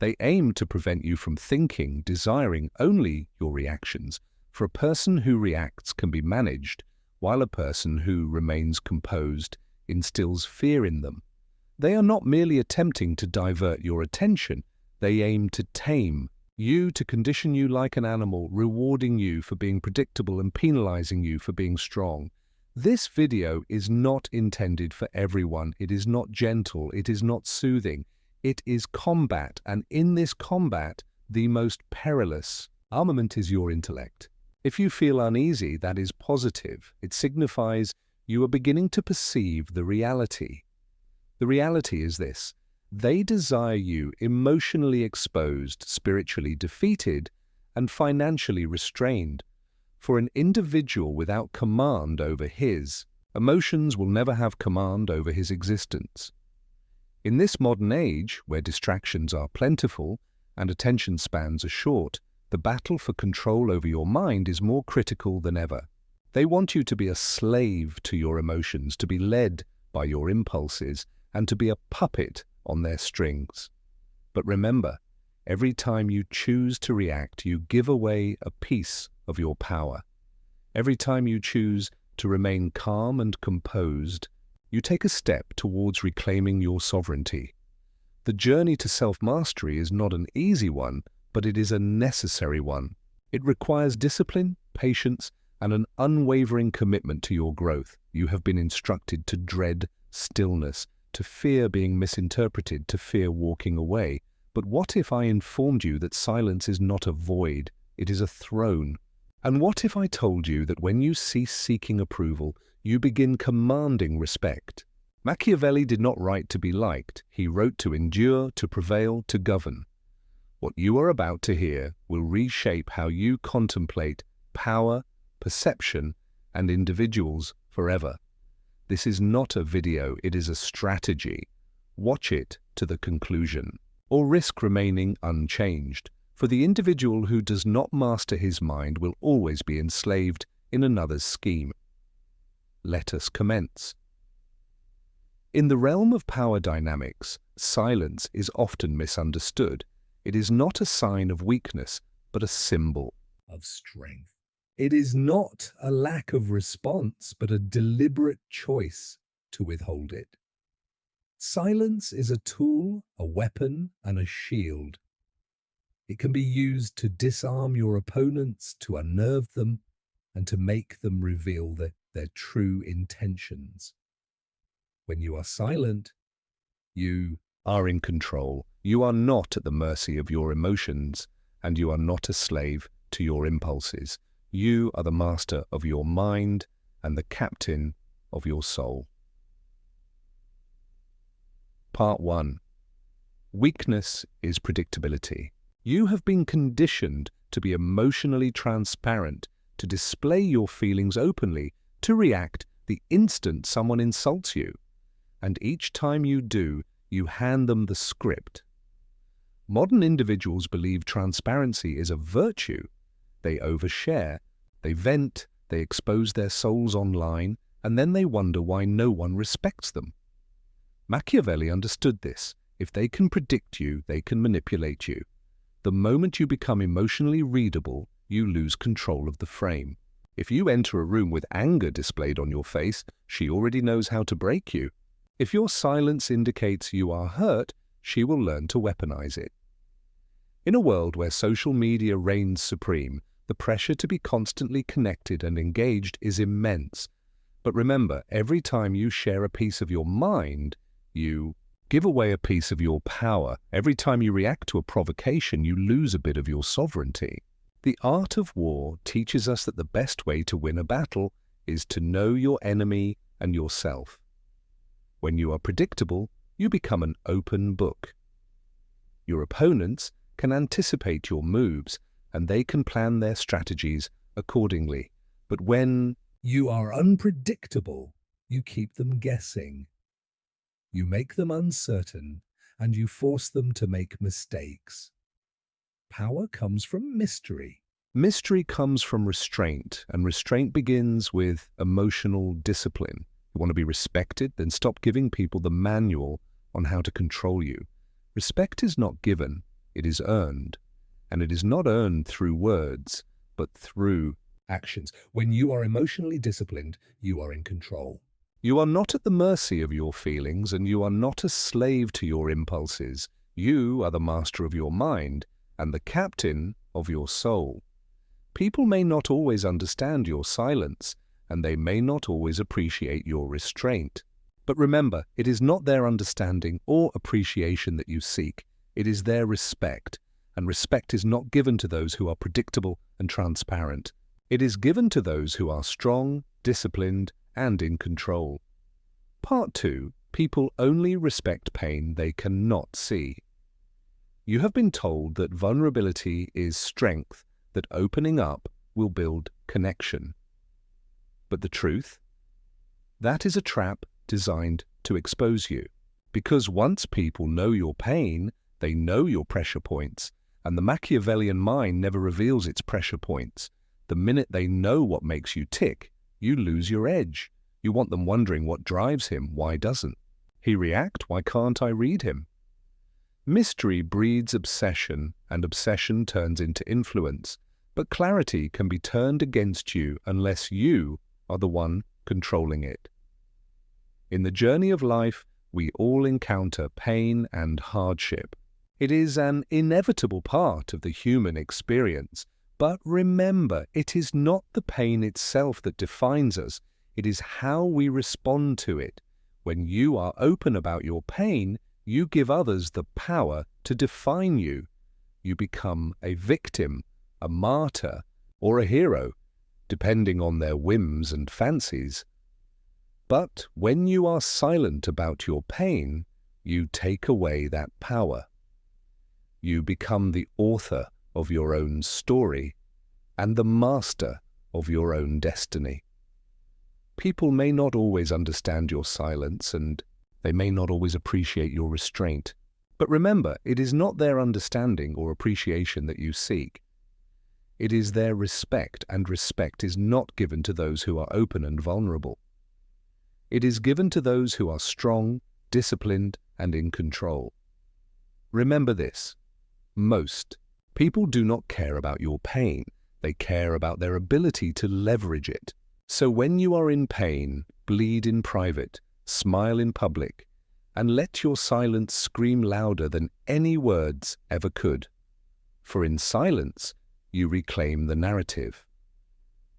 They aim to prevent you from thinking, desiring only your reactions, for a person who reacts can be managed, while a person who remains composed instills fear in them. They are not merely attempting to divert your attention, they aim to tame you, to condition you like an animal, rewarding you for being predictable and penalizing you for being strong. This video is not intended for everyone. It is not gentle, it is not soothing. It is combat, and in this combat, the most perilous armament is your intellect. If you feel uneasy, that is positive. It signifies you are beginning to perceive the reality. The reality is this: they desire you emotionally exposed, spiritually defeated, and financially restrained. For an individual without command over his emotions will never have command over his existence. In this modern age, where distractions are plentiful and attention spans are short, the battle for control over your mind is more critical than ever. They want you to be a slave to your emotions, to be led by your impulses, and to be a puppet on their strings. But remember, every time you choose to react, you give away a piece of your power. Every time you choose to remain calm and composed, you take a step towards reclaiming your sovereignty. The journey to self-mastery is not an easy one, but it is a necessary one. It requires discipline, patience, and an unwavering commitment to your growth. You have been instructed to dread stillness, to fear being misinterpreted, to fear walking away. But what if I informed you that silence is not a void, it is a throne? And what if I told you that when you cease seeking approval, you begin commanding respect? Machiavelli did not write to be liked. He wrote to endure, to prevail, to govern. What you are about to hear will reshape how you contemplate power, perception, and individuals forever. This is not a video, it is a strategy. Watch it to the conclusion, or risk remaining unchanged. For the individual who does not master his mind will always be enslaved in another's scheme. Let us commence. In the realm of power dynamics, silence is often misunderstood. It is not a sign of weakness, but a symbol of strength. It is not a lack of response, but a deliberate choice to withhold it. Silence is a tool, a weapon, and a shield. It can be used to disarm your opponents, to unnerve them, and to make them reveal their true intentions. When you are silent, you are in control. You are not at the mercy of your emotions, and you are not a slave to your impulses. You are the master of your mind and the captain of your soul. Part 1. Weakness is predictability. You have been conditioned to be emotionally transparent, to display your feelings openly, to react the instant someone insults you. And each time you do, you hand them the script. Modern individuals believe transparency is a virtue. They overshare, they vent, they expose their souls online, and then they wonder why no one respects them. Machiavelli understood this. If they can predict you, they can manipulate you. The moment you become emotionally readable, you lose control of the frame. If you enter a room with anger displayed on your face, she already knows how to break you. If your silence indicates you are hurt, she will learn to weaponize it. In a world where social media reigns supreme, the pressure to be constantly connected and engaged is immense. But remember, every time you share a piece of your mind, you give away a piece of your power. Every time you react to a provocation, you lose a bit of your sovereignty. The art of war teaches us that the best way to win a battle is to know your enemy and yourself. When you are predictable, you become an open book. Your opponents can anticipate your moves, and they can plan their strategies accordingly. But when you are unpredictable, you keep them guessing. You make them uncertain, and you force them to make mistakes. Power comes from mystery. Mystery comes from restraint, and restraint begins with emotional discipline. You want to be respected? Then stop giving people the manual on how to control you. Respect is not given, it is earned. And it is not earned through words, but through actions. When you are emotionally disciplined, you are in control. You are not at the mercy of your feelings, and you are not a slave to your impulses. You are the master of your mind and the captain of your soul. People may not always understand your silence, and they may not always appreciate your restraint. But remember, it is not their understanding or appreciation that you seek. It is their respect, and respect is not given to those who are predictable and transparent. It is given to those who are strong, disciplined, and in control. Part 2. People only respect pain they cannot see. You have been told that vulnerability is strength, that opening up will build connection. But the truth? That is a trap designed to expose you. Because once people know your pain, they know your pressure points, and the Machiavellian mind never reveals its pressure points. The minute they know what makes you tick, you lose your edge. You want them wondering what drives him, why doesn't he react, why can't I read him? Mystery breeds obsession, and obsession turns into influence. But clarity can be turned against you unless you are the one controlling it. In the journey of life, we all encounter pain and hardship. It is an inevitable part of the human experience. But remember, it is not the pain itself that defines us. It is how we respond to it. When you are open about your pain, you give others the power to define you. You become a victim, a martyr, or a hero, depending on their whims and fancies. But when you are silent about your pain, you take away that power. You become the author of your own story and the master of your own destiny. People may not always understand your silence, and they may not always appreciate your restraint. But remember, it is not their understanding or appreciation that you seek. It is their respect, and respect is not given to those who are open and vulnerable. It is given to those who are strong, disciplined, and in control. Remember this: most people do not care about your pain. They care about their ability to leverage it. So when you are in pain, bleed in private, smile in public, and let your silence scream louder than any words ever could. For in silence, you reclaim the narrative.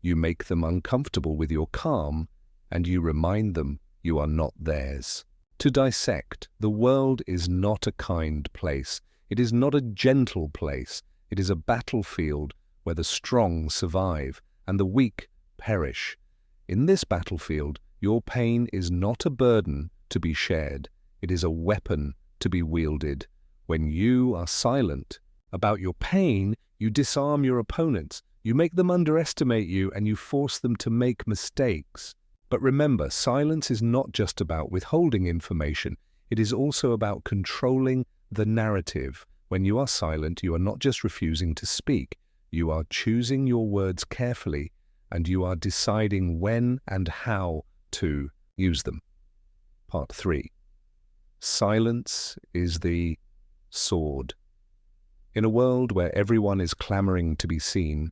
You make them uncomfortable with your calm, and you remind them you are not theirs. To dissect, the world is not a kind place. It is not a gentle place. It is a battlefield where the strong survive and the weak perish. In this battlefield, your pain is not a burden to be shared. It is a weapon to be wielded. When you are silent about your pain, you disarm your opponents. You make them underestimate you, and you force them to make mistakes. But remember, silence is not just about withholding information. It is also about controlling the narrative. When you are silent, you are not just refusing to speak. You are choosing your words carefully, and you are deciding when and how to use them. Part 3. Silence is the sword. In a world where everyone is clamoring to be seen,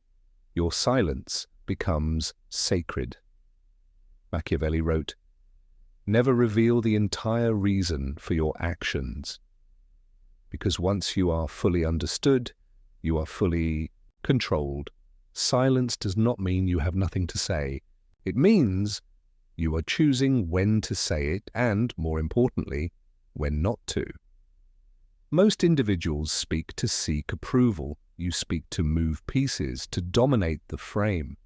your silence becomes sacred. Machiavelli wrote, "Never reveal the entire reason for your actions, because once you are fully understood, you are fully controlled. Silence does not mean you have nothing to say. It means you are choosing when to say it and, more importantly, when not to." Most individuals speak to seek approval. You speak to move pieces, to dominate the frame.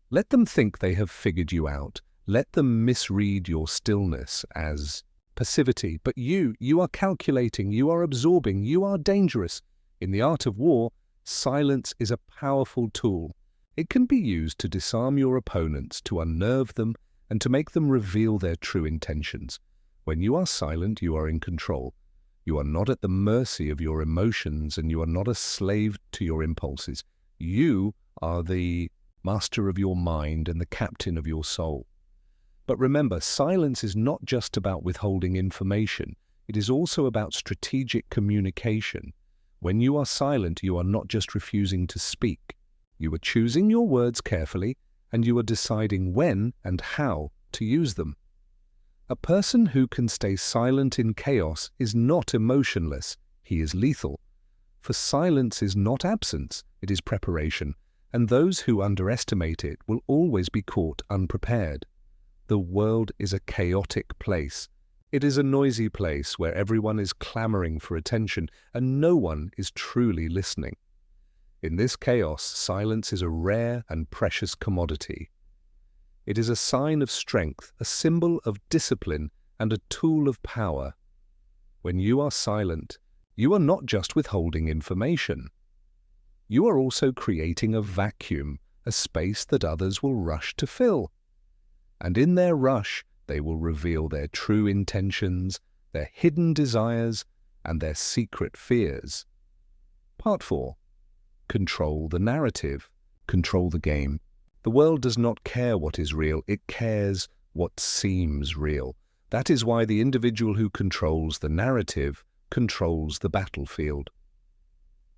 Let them think they have figured you out. Let them misread your stillness as passivity. But you are calculating, you are absorbing, you are dangerous. In the art of war, silence is a powerful tool. It can be used to disarm your opponents, to unnerve them, and to make them reveal their true intentions. When you are silent, you are in control. You are not at the mercy of your emotions, and you are not a slave to your impulses. You are the master of your mind and the captain of your soul. But remember, silence is not just about withholding information. It is also about strategic communication. When you are silent, you are not just refusing to speak. You are choosing your words carefully, and you are deciding when and how to use them. A person who can stay silent in chaos is not emotionless, he is lethal. For silence is not absence, it is preparation, and those who underestimate it will always be caught unprepared. The world is a chaotic place. It is a noisy place where everyone is clamoring for attention and no one is truly listening. In this chaos, silence is a rare and precious commodity. It is a sign of strength, a symbol of discipline, and a tool of power. When you are silent, you are not just withholding information. You are also creating a vacuum, a space that others will rush to fill. And in their rush, they will reveal their true intentions, their hidden desires, and their secret fears. Part 4. Control the narrative. Control the game. The world does not care what is real, it cares what seems real. That is why the individual who controls the narrative controls the battlefield.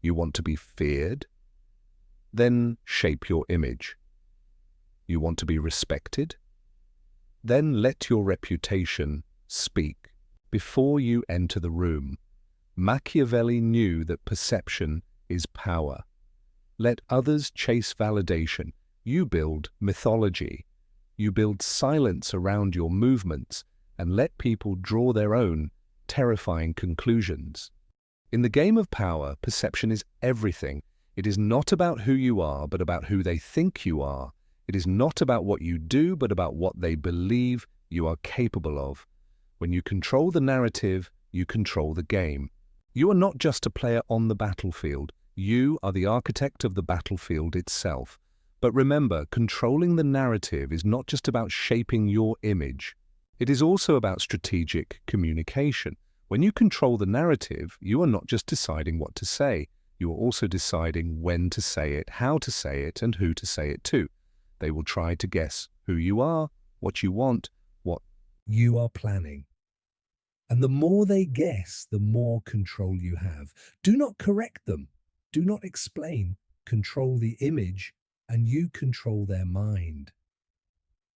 You want to be feared? Then shape your image. You want to be respected? Then let your reputation speak. Before you enter the room, Machiavelli knew that perception is power. Let others chase validation. You build mythology. You build silence around your movements and let people draw their own terrifying conclusions. In the game of power, perception is everything. It is not about who you are, but about who they think you are. It is not about what you do, but about what they believe you are capable of. When you control the narrative, you control the game. You are not just a player on the battlefield. You are the architect of the battlefield itself. But remember, controlling the narrative is not just about shaping your image. It is also about strategic communication. When you control the narrative, you are not just deciding what to say. You are also deciding when to say it, how to say it, and who to say it to. They will try to guess who you are, what you want, what you are planning. And the more they guess, the more control you have. Do not correct them. Do not explain. Control the image, and you control their mind.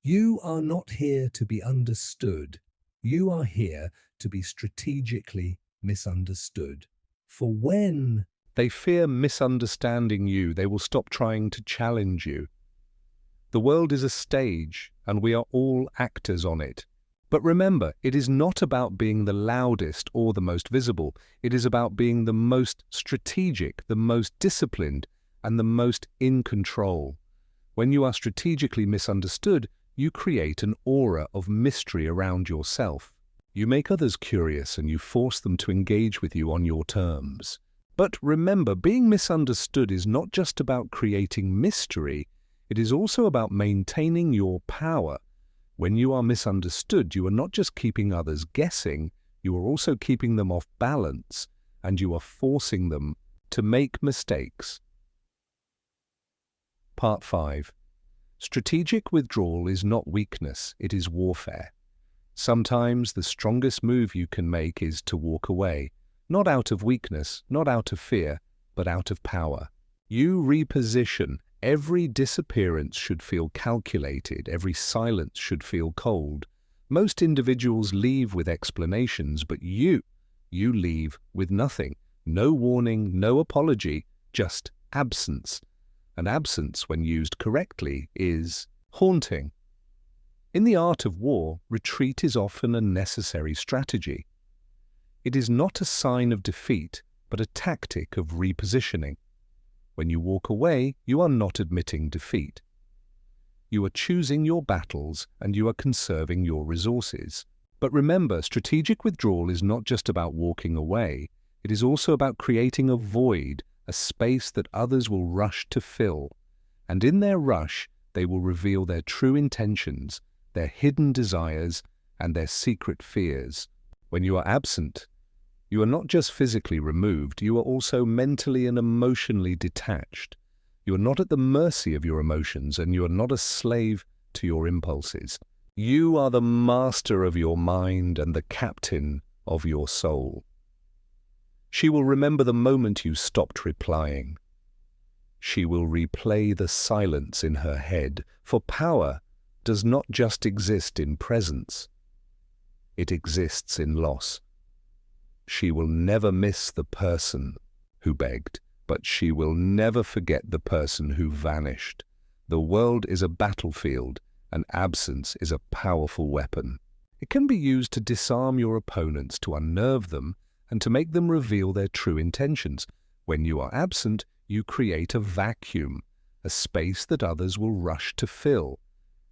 You are not here to be understood. You are here to be strategically misunderstood. For when they fear misunderstanding you, they will stop trying to challenge you. The world is a stage, and we are all actors on it. But remember, it is not about being the loudest or the most visible. It is about being the most strategic, the most disciplined, and the most in control. When you are strategically misunderstood, you create an aura of mystery around yourself. You make others curious and you force them to engage with you on your terms. But remember, being misunderstood is not just about creating mystery. It is also about maintaining your power. When you are misunderstood, you are not just keeping others guessing, you are also keeping them off balance, and you are forcing them to make mistakes. Part 5. Strategic withdrawal is not weakness, it is warfare. Sometimes the strongest move you can make is to walk away, not out of weakness, not out of fear, but out of power. You reposition. Every disappearance should feel calculated, every silence should feel cold. Most individuals leave with explanations, but you leave with nothing. No warning, no apology, just absence. And absence, when used correctly, is haunting. In the art of war, retreat is often a necessary strategy. It is not a sign of defeat, but a tactic of repositioning. When you walk away, you are not admitting defeat. You are choosing your battles and you are conserving your resources. But remember, strategic withdrawal is not just about walking away. It is also about creating a void, a space that others will rush to fill. And in their rush, they will reveal their true intentions, their hidden desires, and their secret fears. When you are absent, you are not just physically removed, you are also mentally and emotionally detached. You are not at the mercy of your emotions, and you are not a slave to your impulses. You are the master of your mind and the captain of your soul. She will remember the moment you stopped replying. She will replay the silence in her head, for power does not just exist in presence. It exists in loss. She will never miss the person who begged, but she will never forget the person who vanished. The world is a battlefield, and absence is a powerful weapon. It can be used to disarm your opponents, to unnerve them, and to make them reveal their true intentions. When you are absent, you create a vacuum, a space that others will rush to fill.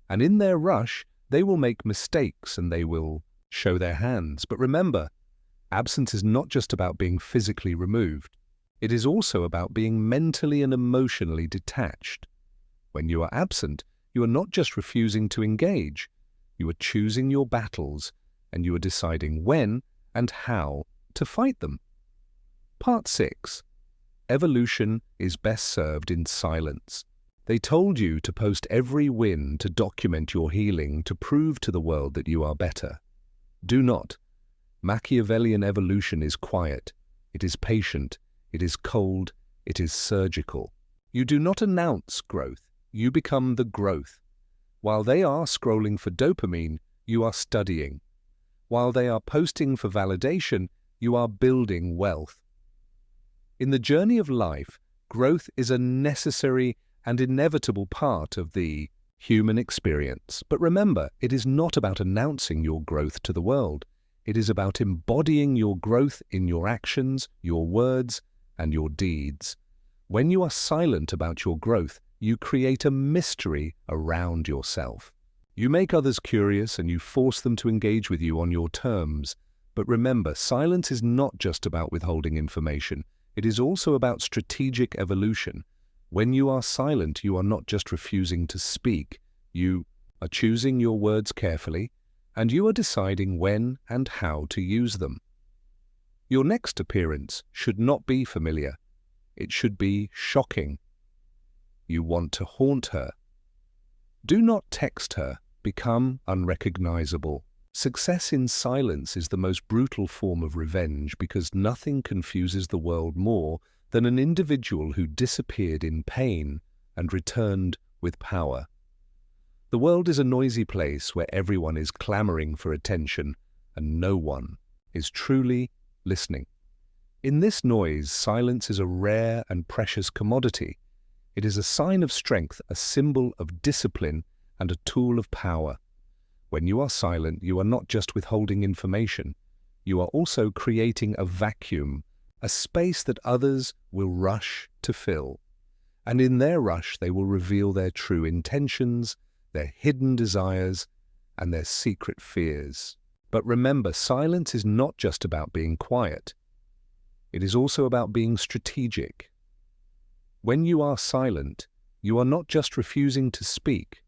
And in their rush, they will make mistakes and they will show their hands. But remember, absence is not just about being physically removed. It is also about being mentally and emotionally detached. When you are absent, you are not just refusing to engage. You are choosing your battles, and you are deciding when and how to fight them. Part 6. Evolution is best served in silence. They told you to post every win, to document your healing, to prove to the world that you are better. Do not. Machiavellian evolution is quiet. It is patient. It is cold. It is surgical. You do not announce growth. You become the growth. While they are scrolling for dopamine, you are studying. While they are posting for validation, you are building wealth. In the journey of life, growth is a necessary and inevitable part of the human experience. But remember, it is not about announcing your growth to the world. It is about embodying your growth in your actions, your words, and your deeds. When you are silent about your growth, you create a mystery around yourself. You make others curious and you force them to engage with you on your terms. But remember, silence is not just about withholding information. It is also about strategic evolution. When you are silent, you are not just refusing to speak. You are choosing your words carefully, and you are deciding when and how to use them. Your next appearance should not be familiar. It should be shocking. You want to haunt her. Do not text her. Become unrecognizable. Success in silence is the most brutal form of revenge because nothing confuses the world more than an individual who disappeared in pain and returned with power. The world is a noisy place where everyone is clamoring for attention and no one is truly listening. In this noise, silence is a rare and precious commodity. It is a sign of strength, a symbol of discipline, and a tool of power. When you are silent, you are not just withholding information. You are also creating a vacuum, a space that others will rush to fill. And in their rush, they will reveal their true intentions, their hidden desires, and their secret fears. But remember, silence is not just about being quiet. It is also about being strategic. When you are silent, you are not just refusing to speak.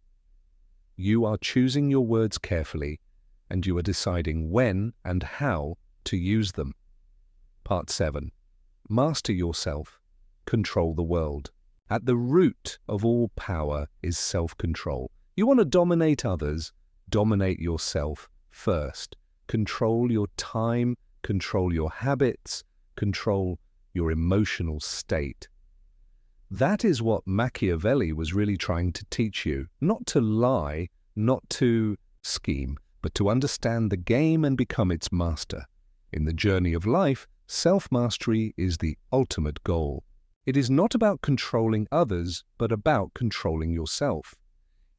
You are choosing your words carefully, and you are deciding when and how to use them. Part 7. Master yourself. Control the world. At the root of all power is self-control. You want to dominate others, dominate yourself first. Control your time, control your habits, control your emotional state. That is what Machiavelli was really trying to teach you. Not to lie, not to scheme, but to understand the game and become its master. In the journey of life, self-mastery is the ultimate goal. It is not about controlling others, but about controlling yourself.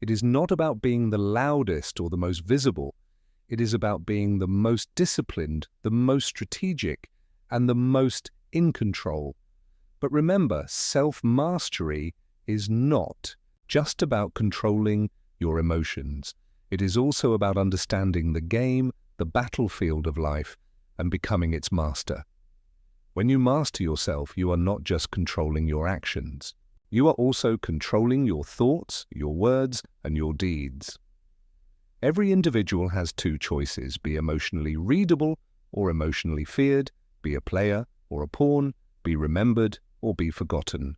It is not about being the loudest or the most visible. It is about being the most disciplined, the most strategic, and the most in control. But remember, self-mastery is not just about controlling your emotions. It is also about understanding the game, the battlefield of life, and becoming its master. When you master yourself, you are not just controlling your actions. You are also controlling your thoughts, your words, and your deeds. Every individual has two choices: be emotionally readable or emotionally feared, be a player or a pawn, be remembered or be forgotten.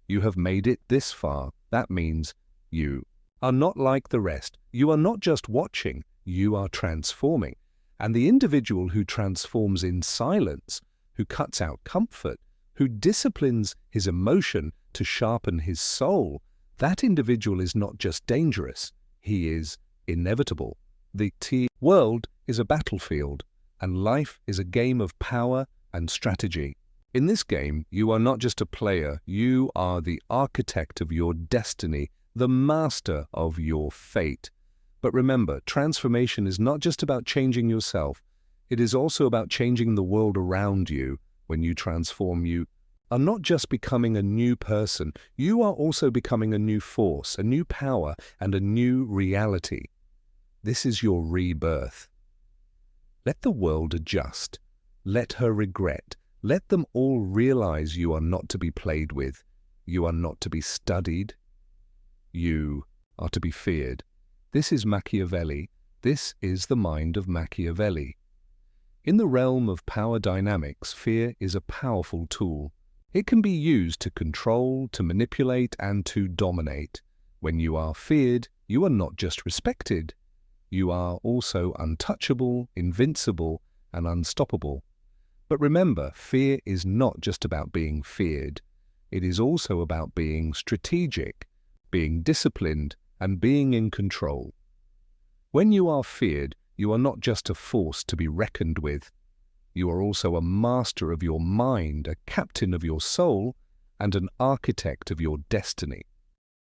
You have made it this far. That means you are not like the rest. You are not just watching, you are transforming. And the individual who transforms in silence, who cuts out comfort, who disciplines his emotion to sharpen his soul, that individual is not just dangerous, he is inevitable. The world is a battlefield, and life is a game of power and strategy. In this game, you are not just a player, you are the architect of your destiny, the master of your fate. But remember, transformation is not just about changing yourself, it is also about changing the world around you. When you transform, you are not just becoming a new person, you are also becoming a new force, a new power, and a new reality. This is your rebirth. Let the world adjust. Let her regret. Let them all realize you are not to be played with. You are not to be studied. You are to be feared. This is Machiavelli. This is the mind of Machiavelli. In the realm of power dynamics, fear is a powerful tool. It can be used to control, to manipulate, and to dominate. When you are feared, you are not just respected. You are also untouchable, invincible, and unstoppable. But remember, fear is not just about being feared. It is also about being strategic, being disciplined, and being in control. When you are feared, you are not just a force to be reckoned with. You are also a master of your mind, a captain of your soul, and an architect of your destiny.